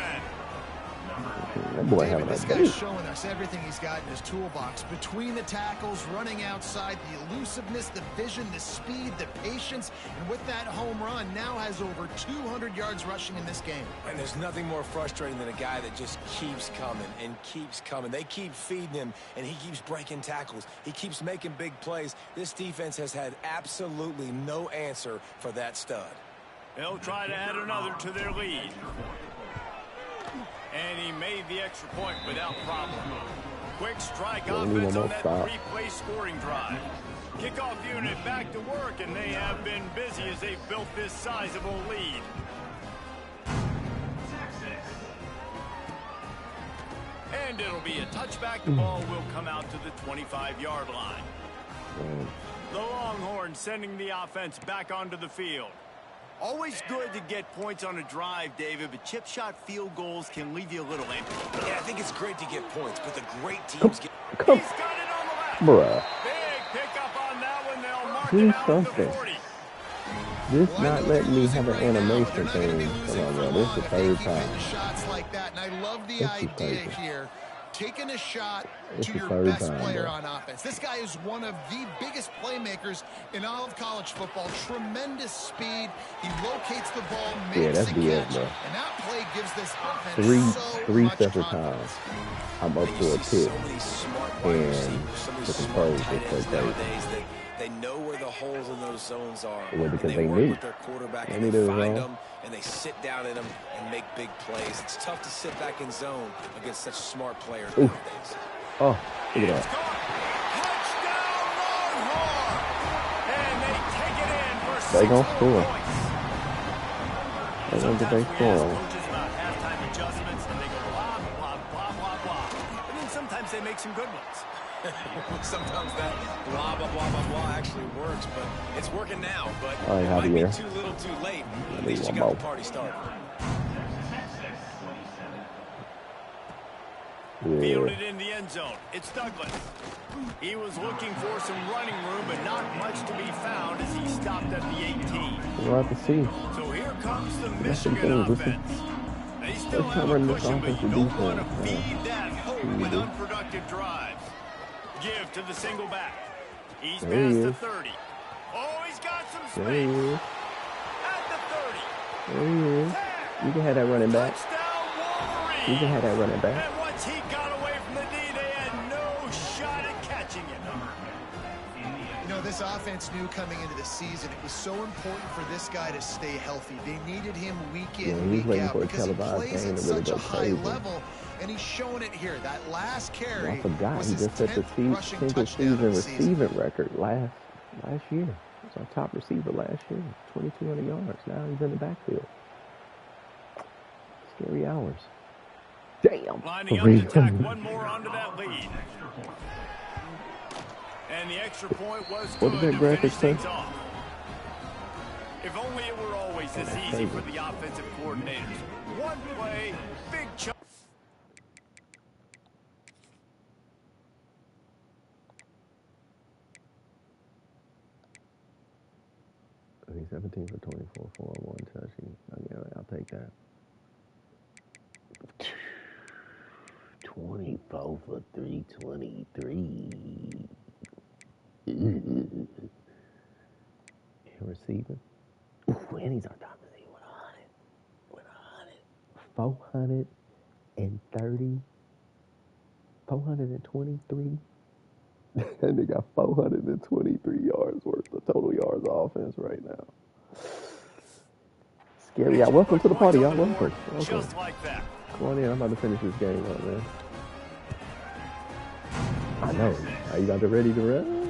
That boy having a
This
day.
guy's showing us everything he's got in his toolbox. Between the tackles, running outside, the elusiveness, the vision, the speed, the patience, and with that home run, now has over 200 yards rushing in this game.
And there's nothing more frustrating than a guy that just keeps coming and keeps coming. They keep feeding him, and he keeps breaking tackles. He keeps making big plays. This defense has had absolutely no answer for that stud.
They'll try to add another to their lead. And he made the extra point without problem. Quick strike offense on that 3-play scoring drive. Kickoff unit back to work, and they have been busy as they've built this sizable lead. And it'll be a touchback. The ball will come out to the 25-yard line. The Longhorns sending the offense back onto the field. Always good to get points on a drive, David, but chip shot field goals can leave you a little empty.
Yeah, I think it's great to get points, but the great teams get...
He's got it on the left.
Bruh.
Big pickup on that one. They'll mark him out at the 40.
This not letting me have an animation thing. Come on, bro. This is the third time.
Shots like that, and I love the idea here. Taking a shot
It's
to
the
your
third
best
time,
player
bro.
on offense. This guy is one of the biggest playmakers in all of college football. Tremendous speed. He locates the ball, makes
that's
the
BS,
catch,
bro.
and that play gives this offense
Three
much
separate
confidence.
times. I'm up for a
So
pick.
many smart wide
And
receivers, some of
the
these
controls
smart tight
are so
ends
crazy.
nowadays that they know where the holes in those zones are.
Well, because
and
they
work
knew.
with their quarterback
They
and
knew
they
they was
find
wrong.
them and they sit down in them and make big plays. It's tough to sit back in zone against such smart players nowadays.
Oh, look at
It's
that.
caught. Touchdown, Longhorn! And they take it in for
They
6
gonna
more
score.
points.
They gonna get
Sometimes
they
we ask
score.
coaches about halftime adjustments, and they go blah, blah, blah, blah, blah. And then sometimes they make some good ones.
Sometimes that blah, blah, blah, blah, blah actually works, but it's working now. But
All right,
it might be
Javier.
too little too late. At
need
least you
one
got
more.
the party started.
Fielded in the end zone. It's Douglas. He was looking for some running room, but not much to be found as he stopped at the 18.
We'll have to see.
So here comes the Michigan offense. They still have a cushion, but you don't want to feed that hope with unproductive drives. Give to the single back. He's past the 30. Oh, he's got some space. At the 30.
There he is. You can have that running back. You can have that running back.
And once he got away from the knee, they had no shot at catching it.
You know, this offense knew coming into the season it was so important for this guy to stay healthy. They needed him week in, week out because he plays at such a high level, and he's showing it here. That last carry
I forgot
was
he
his
just set the
10th
single season receiving record last year. It's our top receiver last year, 2,200 yards. Now he's in the backfield. Scary hours. Damn.
Lining up to tack one more onto that lead. And the extra point was good to finish things off. If only it were always this easy for the offensive coordinators. One play, big chunk.
He's 17 for 24, 401 touching. I'll take that. 24 for 323. Receiving. Ooh, and he's our top receiver with 100. 430. 423. And they got 423 yards worth of total yards of offense right now. Scary. Yeah, welcome to the party, y'all. Welcome.
Just like that.
Come on in. I'm about to finish this game up, man. I know. Are you about to ready to run?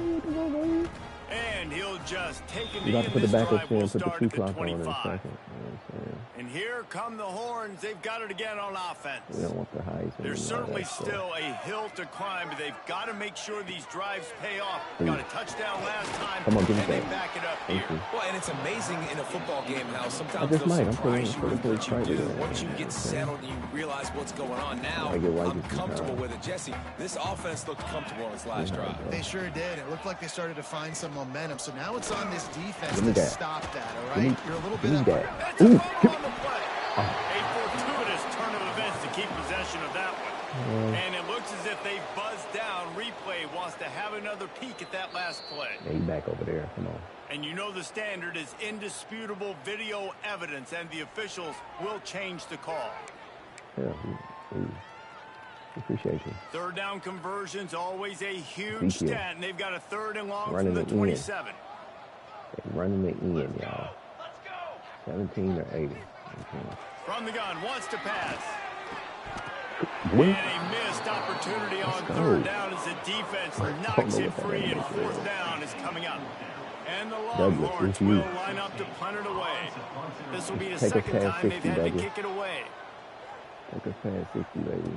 And he'll just take it.
You about to put the backup in, put the 2 clock on in a second. You know what I'm saying?
And here come the horns. They've got it again on offense.
We don't want the highs.
There's certainly still a hill to climb, but they've got to make sure these drives pay off. Got a touchdown last time,
Come on, give me
and they
that.
back it up here.
Well, and it's amazing in a football game how sometimes
I just
they'll
might. I'm
surprise you with
pretty
what you
excited.
do. Once you get settled and you realize what's going on now,
I get why
I'm
you
comfortable with it. Jesse, this offense looked comfortable in its last drive.
They sure did. It looked like they started to find some momentum. So now it's on this defense
Give me
to
that.
stop that, all right? You're a little bit up.
That's a fumble on the play. A fortuitous turn of events to keep possession of that one. And it looks as if they've buzzed down. Replay wants to have another peek at that last play.
Yeah, you back over there. Come on.
And you know the standard is indisputable video evidence, and the officials will change the call.
Yeah, we appreciate you.
Third down conversions, always a huge stat, and they've got a 3rd and long from the 27.
They're running it in, y'all. 17 or 80. Okay.
From the gun, wants to pass.
What?
And a missed opportunity on 3rd down as the defense knocks it free, and 4th down is coming up. And the Longhorns will line up to punt it away. This will be the second time they've had to kick it away.
Take us past 60, baby.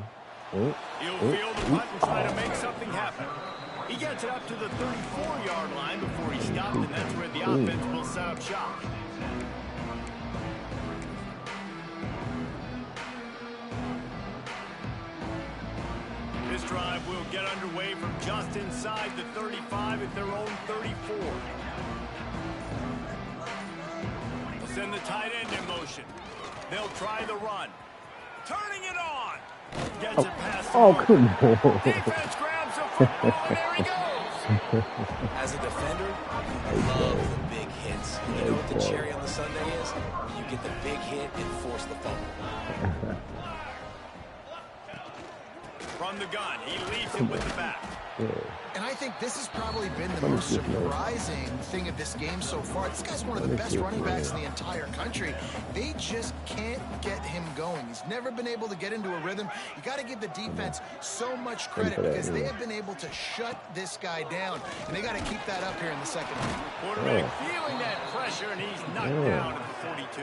He'll field the punt and try to make something happen. He gets it up to the 34-yard line before he stopped, and that's where the offense will set up shop. This drive will get underway from just inside the 35 at their own 34. They'll send the tight end in motion. They'll try the run. Turning it on. Gets it past the
come on.
Defense grabs the football, and there he goes.
As a defender, I love the big hits. You know what the cherry on the sundae is? You get the big hit and force the fumble.
From the gun, he leads it with the back.
And I think this has probably been the most surprising thing of this game so far. This guy's one of the best running backs in the entire country. They just can't get him going. He's never been able to get into a rhythm. You got to give the defense so much credit because they have been able to shut this guy down. And they got to keep that up here in the second half.
Quarterback feeling that pressure, and he's knocked down at the 42.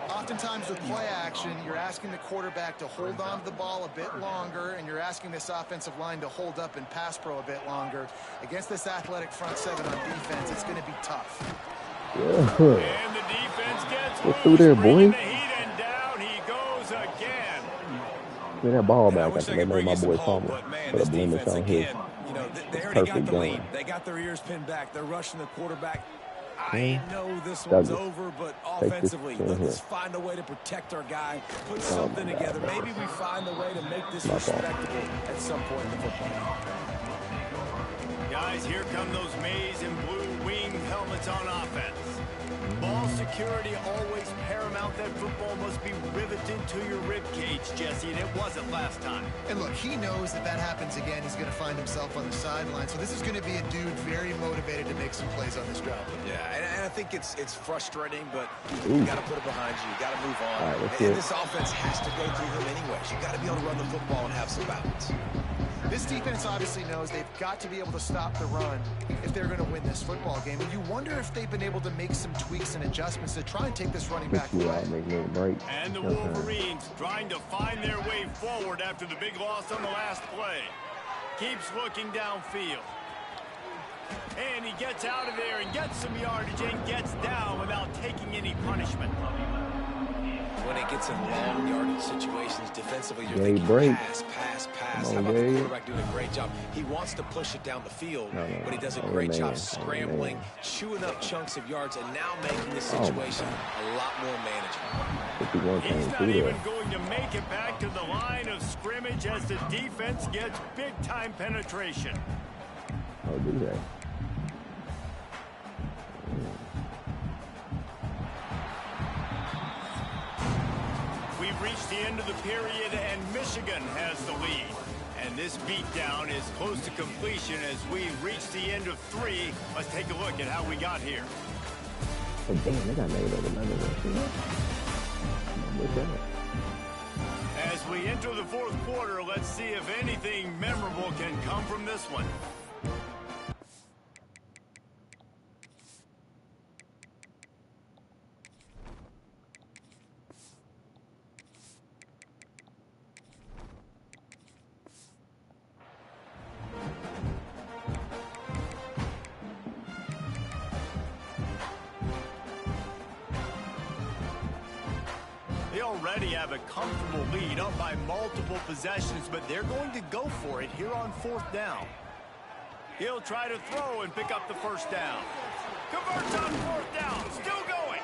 Oftentimes with play action, you're asking the quarterback to hold on to the ball a bit longer, and you're asking this offensive line to hold up in pass pro a bit longer. Against this athletic front seven on defense, it's going to be tough.
And the defense gets
through there, boy.
The heat, and down he goes again.
me that ball back
I wish
after
I
they
could
made
bring
my
you some
boy
hope,
fumble.
but man,
Put a
this
blemish
defense
on his
again, you know, they already got
perfect
the lead.
game.
They got their ears pinned back. They're rushing the quarterback.
Okay.
I know this one's
Douglas,
over, but
take
offensively,
this
let's find a way to protect our guy, put
Oh
something
my
together.
God.
Maybe we find a way to make this
My fault.
respectable at some point in the football game.
Guys, here come those maize and blue wing helmets on offense. Ball security always paramount. That football must be riveted to your rib cage, Jesse, and it wasn't last time.
And look, he knows that happens again. He's going to find himself on the sideline. So this is going to be a dude very motivated to make some plays on this drive.
Yeah, and I think it's frustrating, but you got to put it behind you. You got to move on.
Right,
and this offense has to go through him anyways. You got to be able to run the football and have some balance.
This defense obviously knows they've got to be able to stop the run if they're going to win this football game. And you wonder if they've been able to make some tweaks and adjustments to try and take this running back away.
And the Wolverines trying to find their way forward after the big loss on the last play. Keeps looking downfield. And he gets out of there and gets some yardage and gets down without taking any punishment.
When it gets in long yardage situations defensively, you're thinking pass. How about the quarterback doing a great job? He wants to push it down the field, but he does a great job scrambling, chewing up chunks of yards, and now making the situation a lot more manageable.
He's not even going to make it back to the line of scrimmage as the defense gets big-time penetration.
Oh, do that.
We've reached the end of the period, and Michigan has the lead. And this beatdown is close to completion as we reach the end of 3. Let's take a look at how we got here.
Oh, damn, they got made over another one.
As we enter the fourth quarter, let's see if anything memorable can come from this one. They already have a comfortable lead, up by multiple possessions, but they're going to go for it here on 4th down. He'll try to throw and pick up the first down. Converts on 4th down, still going.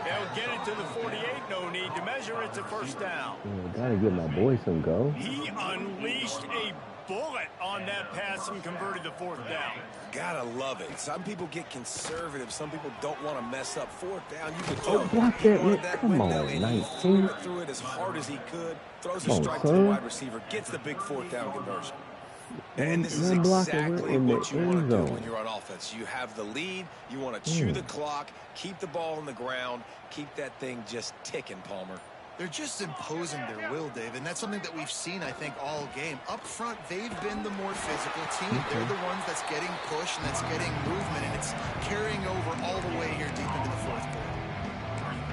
They'll get it to the 48, no need to measure, it's a first down.
Gotta give my boy some go.
He unleashed a bullet on that pass and converted the 4th down.
Gotta love it. Some people get conservative. Some people don't want to mess up. 4th down, you could tell.
Block that, man. Come on,
and he
19.
threw it as hard as he could. Throws a strike to the wide receiver. Gets the big 4th down conversion. And this is exactly what you want to do when you're on offense. You have the lead. You want to chew the clock, keep the ball on the ground, keep that thing just ticking, Palmer.
They're just imposing their will, Dave, and that's something that we've seen, I think, all game. Up front, they've been the more physical team. They're the ones that's getting pushed and that's getting movement, and it's carrying over all the way here deep into the fourth quarter.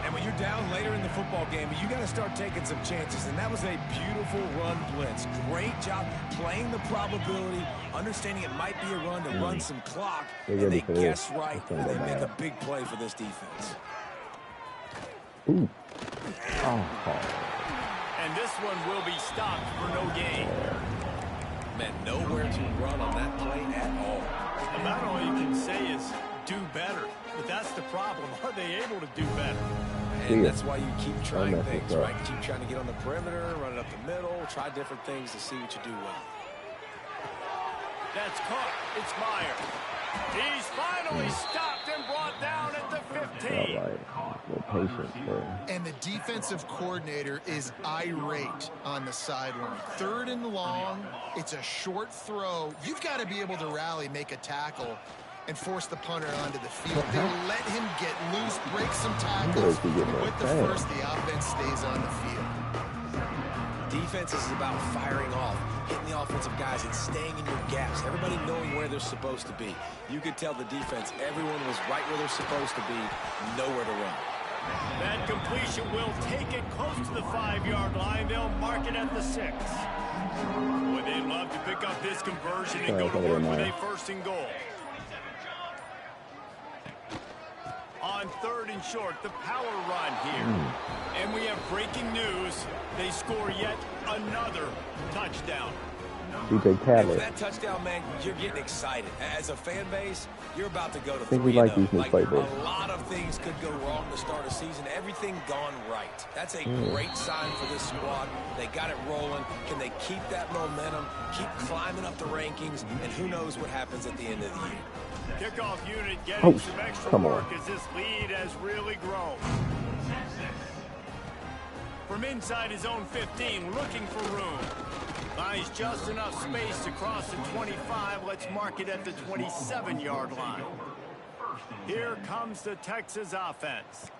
And when you're down later in the football game, you got to start taking some chances, and that was a beautiful run blitz. Great job playing the probability, understanding it might be a run to run some clock, and they guess right, and they make a big play for this defense.
Ooh. Oh.
And this one will be stopped for no gain.
Man, nowhere to run on that play at all.
About all you can say is do better. But that's the problem. Are they able to do better?
And that's why you keep trying things, right? Keep trying to get on the perimeter, run it up the middle, try different things to see what you do well.
That's caught. It's Meyer. He's finally stopped and brought down at the 15.
All right. More patience, bro.
And the defensive coordinator is irate on the sideline. 3rd and long. It's a short throw. You've got to be able to rally, make a tackle, and force the punter onto the field. They'll let him get loose, break some tackles. With the first, the offense stays on the field.
Defense is about firing off, hitting the offensive guys, and staying in your gaps. Everybody knowing where they're supposed to be. You could tell the defense, everyone was right where they're supposed to be, nowhere to run.
That completion will take it close to the 5-yard line. They'll mark it at the 6. Would they love to pick up this conversion and go to work with a 1st and goal? On on 3rd and short. The power run here. And we have breaking news. They score yet another touchdown.
DJ Khaled.
With that touchdown, man, you're getting excited. As a fan base, you're about to go to 3-0.
I think we like these new playbooks.
A lot of things could go wrong to start a season. Everything gone right. That's a great sign for this squad. They got it rolling. Can they keep that momentum, keep climbing up the rankings, and who knows what happens at the end of the year.
Kickoff unit getting some extra work as this lead has really grown. From inside his own 15, looking for room. Buys just enough space to cross the 25. Let's mark it at the 27-yard line. Here comes the Texas offense.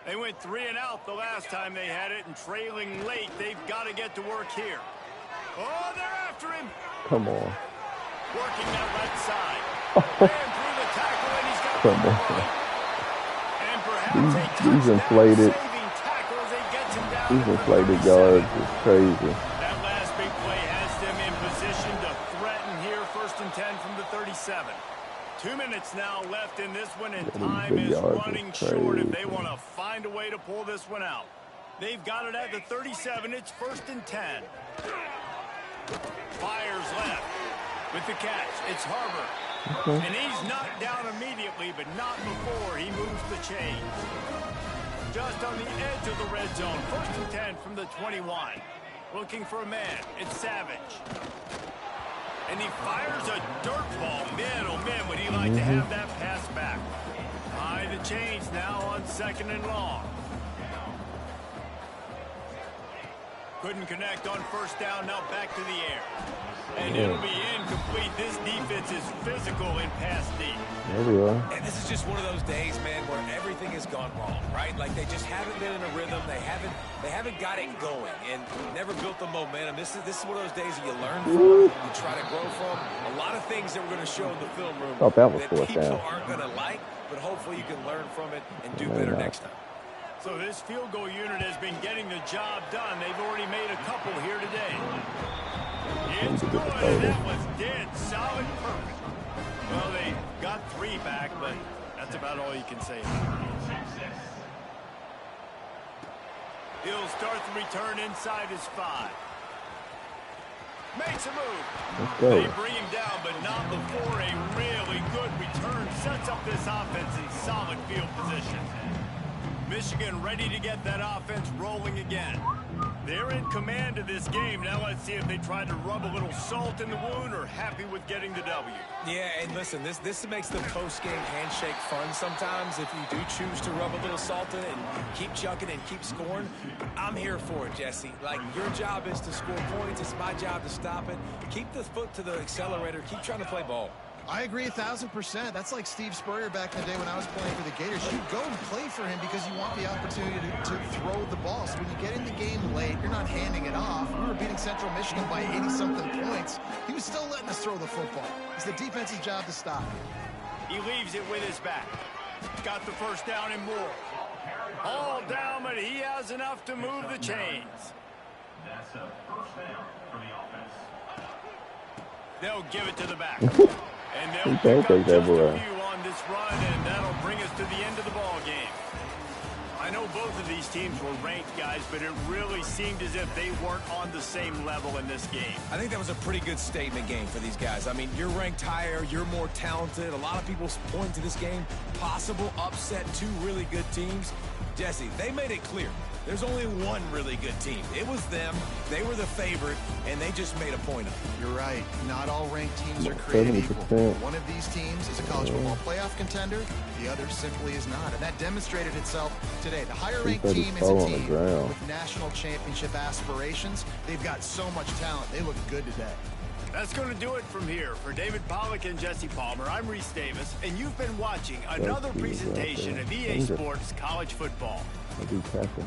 They went 3 and out the last time they had it, and trailing late, they've got to get to work here. Oh, they're after him.
Come on.
Working that left side. Ran through the tackle, and he's got
Come on.
And perhaps
These inflated.
saving tackles. They get him down.
These inflated yards is crazy.
That last big play has them in position to threaten here. 1st and 10 from the 37. 2 minutes now left in this one, and time is running short if they want to find a way to pull this one out. They've got it at the 37. It's 1st and 10. Fires left with the catch. It's Harbor. And he's knocked down immediately, but not before he moves the chains. Just on the edge of the red zone. 1st and 10 from the 21. Looking for a man. It's Savage. And he fires a dirt ball. Man, oh man, would he like to have that pass back. High the chains now on 2nd and long. Couldn't connect on 1st down. Now back to the air. And it'll be incomplete. This defense is physical in pass deep.
There we are.
And this is just one of those days, man, where everything has gone wrong, right? Like they just haven't been in a rhythm. They haven't got it going and never built the momentum. This is one of those days that you learn from, you try to grow from. A lot of things that we're going to show in the film room that people aren't going to like, but hopefully you can learn from it and do better next time.
So this field goal unit has been getting the job done. They've already made a couple here today. It's good, and that was dead solid perfect. Well, they got 3 back, but that's about all you can say about it. He'll start the return inside his 5. Makes a move. They bring him down, but not before a really good return. Sets up this offense in solid field position. Michigan ready to get that offense rolling again. They're in command of this game. Now let's see if they try to rub a little salt in the wound or happy with getting the W.
Yeah, and listen, this makes the post-game handshake fun sometimes. If you do choose to rub a little salt in it and keep chucking and keep scoring, I'm here for it, Jesse. Like, your job is to score points. It's my job to stop it. Keep the foot to the accelerator. Keep trying to play ball.
I agree 1,000%. That's like Steve Spurrier back in the day when I was playing for the Gators. You go and play for him because you want the opportunity to throw the ball. So when you get in the game late, you're not handing it off. We were beating Central Michigan by 80-something points. He was still letting us throw the football. It's the defense's job to stop it.
He leaves it with his back. Got the 1st down and more. All down, but he has enough to move the chains.
That's a 1st down for the offense.
They'll give it to the back. And they'll pick up just a few on this run, and that'll bring us to the end of the ball game. I know both of these teams were ranked, guys, but it really seemed as if they weren't on the same level in this game.
I think that was a pretty good statement game for these guys. I mean, you're ranked higher, you're more talented. A lot of people point to this game. Possible upset, 2 really good teams. Jesse, they made it clear. There's only one really good team. It was them. They were the favorite, and they just made a point of it.
You're right. Not all ranked teams are created equal. One of these teams is a college football playoff contender. The other simply is not. And that demonstrated itself today. The higher-ranked team is a team with national championship aspirations. They've got so much talent. They look good today.
That's going to do it from here. For David Pollack and Jesse Palmer, I'm Reese Davis, and you've been watching another presentation of EA Sports College Football.
I'll be careful.